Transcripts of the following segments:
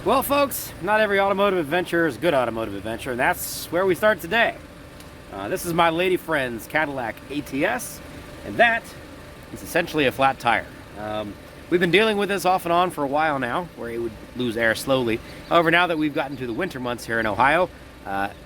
Well, folks, not every automotive adventure is a good automotive adventure, and that's where we start today. This is my lady friend's Cadillac ATS, and that is essentially a flat tire. We've been dealing with this off and on for a while now, where it would lose air slowly. However, now that we've gotten to the winter months here in Ohio,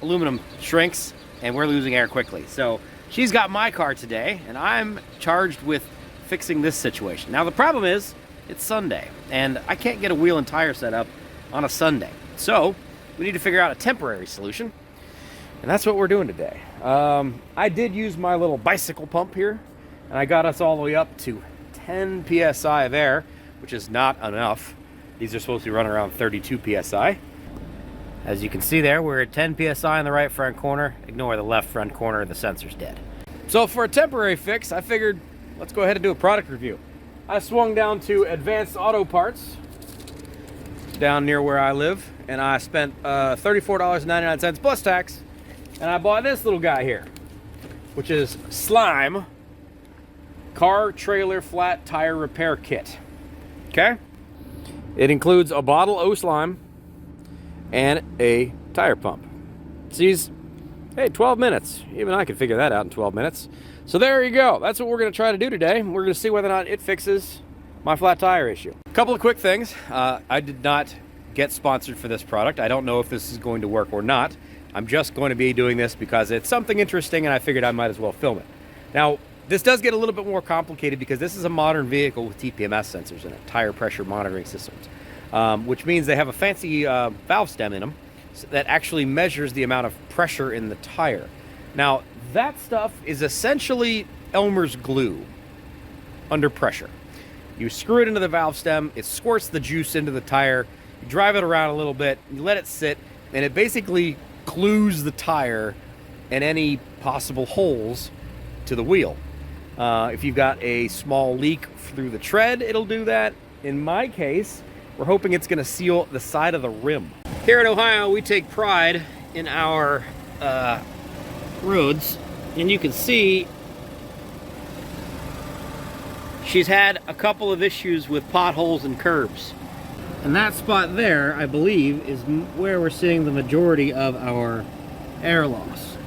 aluminum shrinks and we're losing air quickly. So she's got my car today, and I'm charged with fixing this situation. Now the problem is, it's Sunday, and I can't get a wheel and tire set up on a Sunday. So we need to figure out a temporary solution, and that's what we're doing today. I did use my little bicycle pump here, and I got us all the way up to 10 psi of air, which is not enough. These are supposed to be running around 32 psi. As you can see there, we're at 10 psi in the right front corner. Ignore the left front corner, the sensor's dead. So for a temporary fix, I figured let's go ahead and do a product review. I swung down to Advanced Auto Parts down near where I live, and I spent $34.99 plus tax, and I bought this little guy here, which is Slime Car Trailer Flat Tire Repair Kit. Okay? It includes a bottle of Slime and a tire pump. Sees, hey, 12 minutes. Even I could figure that out in 12 minutes. So there you go. That's what we're going to try to do today. We're going to see whether or not it fixes my flat tire issue. A couple of quick things. I did not get sponsored for this product. I don't know if this is going to work or not. I'm just going to be doing this because it's something interesting and I figured I might as well film it. Now, this does get a little bit more complicated because this is a modern vehicle with TPMS sensors in it, tire pressure monitoring systems, which means they have a fancy valve stem in them that actually measures the amount of pressure in the tire. Now, that stuff is essentially Elmer's glue under pressure. You screw it into the valve stem, it squirts the juice into the tire, you drive it around a little bit, you let it sit, and it basically glues the tire and any possible holes to the wheel. If you've got a small leak through the tread, it'll do that. In my case, we're hoping it's going to seal the side of the rim. Here in Ohio, we take pride in our roads, and you can see she's had a couple of issues with potholes and curbs. And that spot there, I believe, is where we're seeing the majority of our air loss.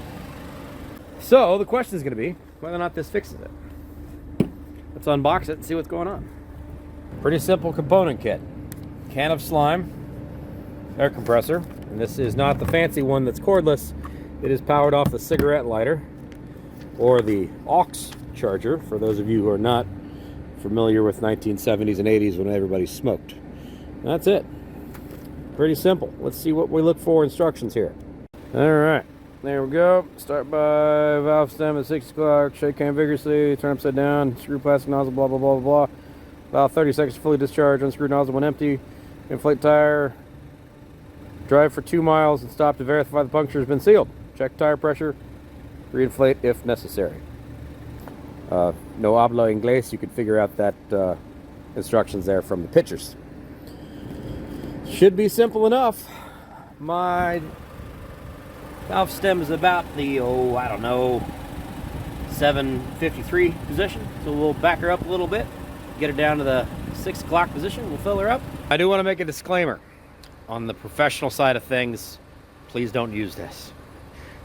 So the question is going to be whether or not this fixes it. Let's unbox it and see what's going on. Pretty simple component kit. Can of slime, air compressor, and this is not the fancy one that's cordless. It is powered off the cigarette lighter, or the aux charger, for those of you who are not familiar with 1970s and 80s when everybody smoked. That's it. Pretty simple. Let's see what we look for instructions here. Alright, there we go. Start by valve stem at 6 o'clock, shake can vigorously, turn upside down, screw plastic nozzle, blah blah blah blah blah. Allow 30 seconds to fully discharge, unscrew nozzle when empty, inflate tire, drive for 2 miles and stop to verify the puncture has been sealed. Check tire pressure, reinflate if necessary. No habla inglés, you could figure out that instructions there from the pictures. Should be simple enough. My valve stem is about the, I don't know, 753 position. So we'll back her up a little bit, get her down to the 6 o'clock position, we'll fill her up. I do want to make a disclaimer. On the professional side of things, please don't use this.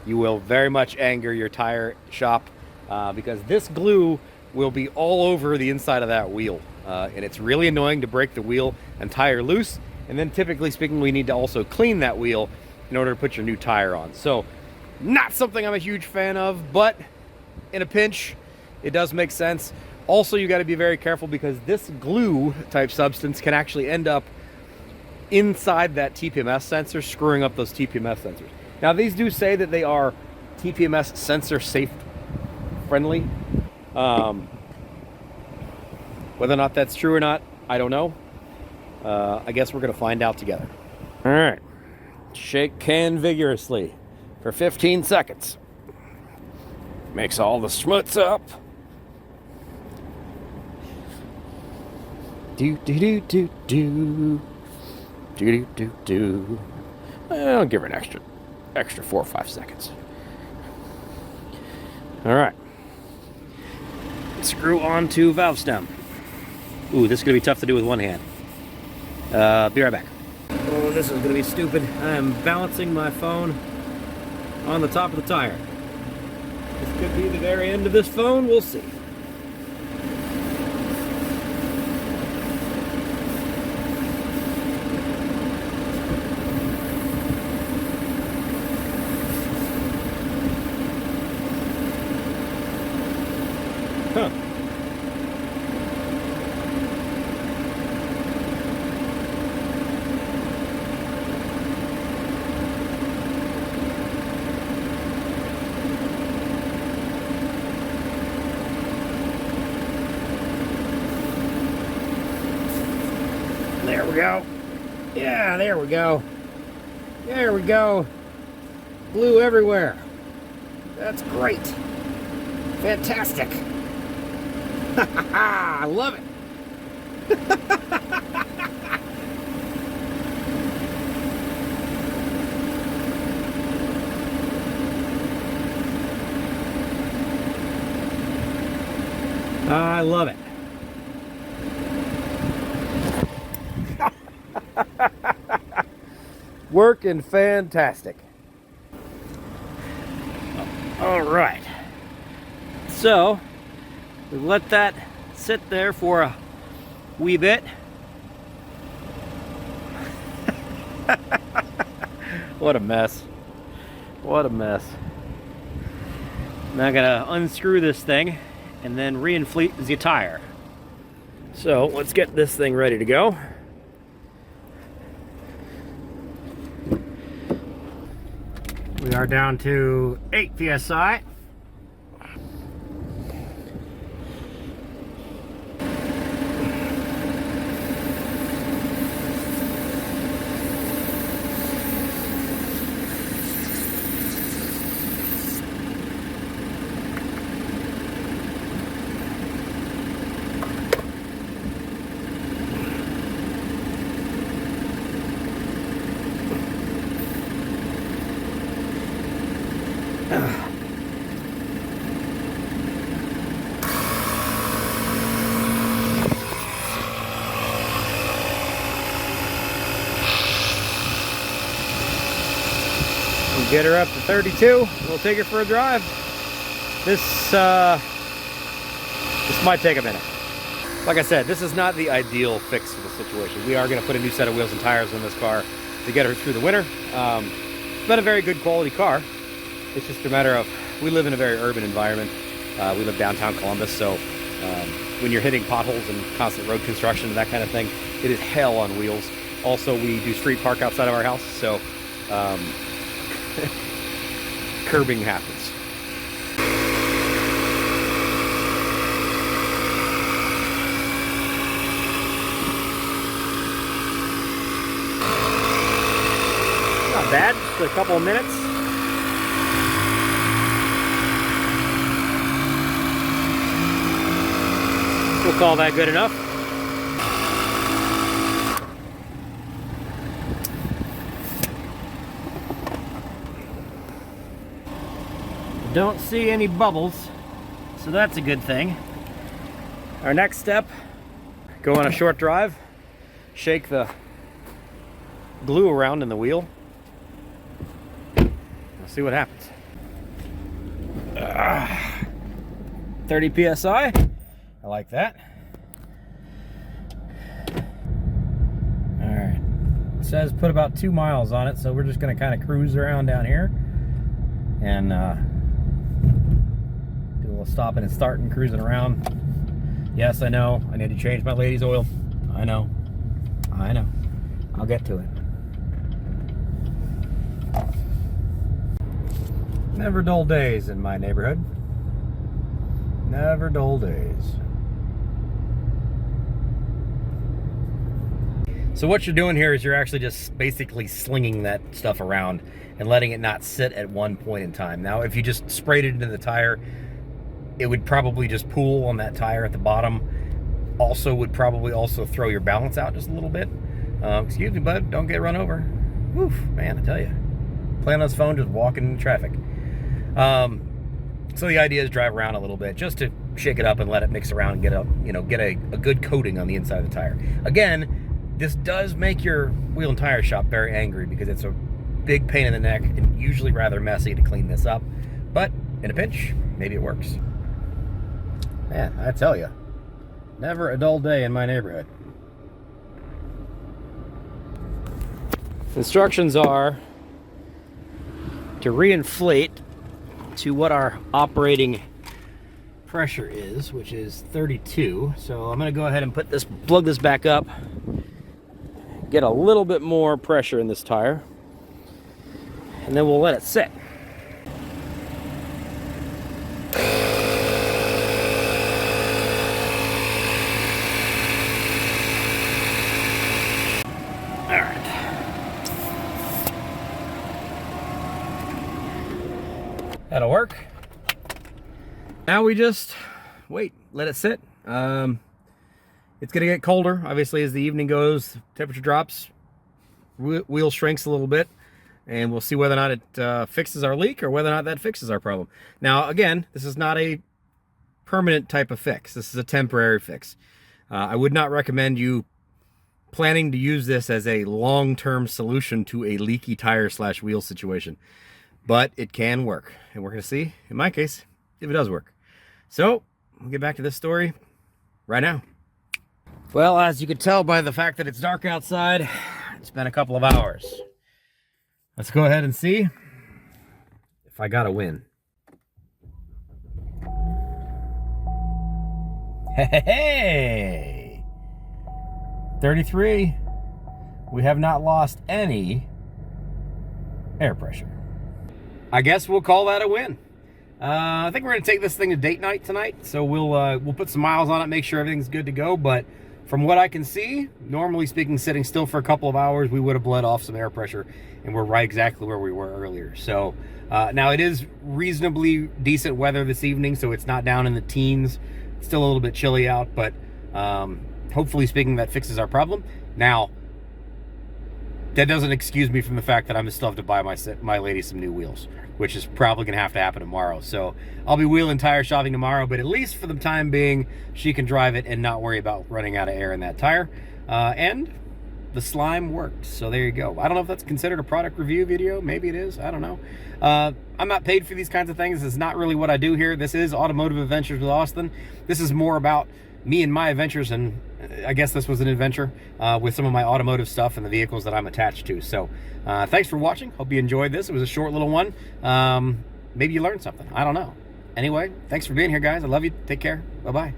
You will very much anger your tire shop because this glue will be all over the inside of that wheel. And it's really annoying to break the wheel and tire loose. And then typically speaking, we need to also clean that wheel in order to put your new tire on. So not something I'm a huge fan of, but in a pinch, it does make sense. Also, you got to be very careful because this glue type substance can actually end up inside that TPMS sensor, screwing up those TPMS sensors. Now, these do say that they are TPMS sensor safe friendly. Whether or not that's true or not, I don't know. I guess we're going to find out together. All right. Shake can vigorously for 15 seconds. Makes all the schmutz up. Do do do do do. Do do do do. I'll give her an extra 4 or 5 seconds. All right. Screw onto valve stem. Ooh, this is gonna be tough to do with one hand. Be right back. Oh, this is gonna be stupid. I am balancing my phone on the top of the tire. This could be the very end of this phone, we'll see. Huh. There we go. Yeah, there we go. There we go. Glue everywhere. That's great. Fantastic. I love it. I love it. Working fantastic. All right. So we let that sit there for a wee bit. What a mess. What a mess. Now I gotta unscrew this thing and then reinflate the tire. So let's get this thing ready to go. We are down to 8 psi. Get her up to 32. We'll take her for a drive. This might take a minute. Like I said, this is not the ideal fix for the situation. We are going to put a new set of wheels and tires on this car to get her through the winter. It's been a very good quality car. It's just a matter of, we live in a very urban environment. We live downtown Columbus, so when you're hitting potholes and constant road construction and that kind of thing, it is hell on wheels. Also, we do street park outside of our house, so curbing happens. Not bad, just a couple of minutes. We'll call that good enough. Don't see any bubbles, so that's a good thing. Our next step, go on a short drive, shake the glue around in the wheel. We'll see what happens. 30 psi. I like that. All right. It says put about 2 miles on it, so we're just going to kind of cruise around down here and do a little stopping and starting, cruising around. Yes, I know. I need to change my lady's oil. I know. I know. I'll get to it. Never dull days in my neighborhood. Never dull days. So what you're doing here is you're actually just basically slinging that stuff around and letting it not sit at one point in time. Now, if you just sprayed it into the tire, it would probably just pool on that tire at the bottom. Also, would probably also throw your balance out just a little bit. Excuse me, bud, don't get run over. Woof, man, I tell you. Playing on his phone, just walking in traffic. So the idea is drive around a little bit just to shake it up and let it mix around and get a, get a good coating on the inside of the tire. Again, This does make your wheel and tire shop very angry because it's a big pain in the neck and usually rather messy to clean this up. But in a pinch, maybe it works. Man, I tell you, never a dull day in my neighborhood. Instructions are to reinflate to what our operating pressure is, which is 32. So I'm going to go ahead and plug this back up, get a little bit more pressure in this tire, and then we'll let it sit. All right. That'll work. Now we just wait, let it sit. It's gonna get colder, obviously, as the evening goes, temperature drops, wheel shrinks a little bit, and we'll see whether or not it fixes our leak or whether or not that fixes our problem. Now, again, this is not a permanent type of fix. This is a temporary fix. I would not recommend you planning to use this as a long-term solution to a leaky tire / wheel situation. But it can work, and we're gonna see, in my case, if it does work. So, we'll get back to this story right now. Well, as you can tell by the fact that it's dark outside, it's been a couple of hours. Let's go ahead and see if I got a win. Hey! 33. We have not lost any air pressure. I guess we'll call that a win. I think we're gonna take this thing to date night tonight, so we'll put some miles on it, make sure everything's good to go. But from what I can see, normally speaking, sitting still for a couple of hours, we would have bled off some air pressure, and we're right exactly where we were earlier. So now it is reasonably decent weather this evening, so it's not down in the teens. It's still a little bit chilly out, but hopefully speaking, that fixes our problem. Now, that doesn't excuse me from the fact that I'm still have to buy my lady some new wheels, which is probably gonna have to happen tomorrow. So I'll be wheel and tire shopping tomorrow, but at least for the time being, she can drive it and not worry about running out of air in that tire. And the slime worked, so there you go. I don't know if that's considered a product review video. Maybe it is, I don't know. I'm not paid for these kinds of things. This is not really what I do here. This is Automotive Adventures with Austin. This is more about me and my adventures, and I guess this was an adventure with some of my automotive stuff and the vehicles that I'm attached to. So thanks for watching. Hope you enjoyed this. It was a short little one. Maybe you learned something. I don't know. Anyway, thanks for being here, guys. I love you. Take care. Bye-bye.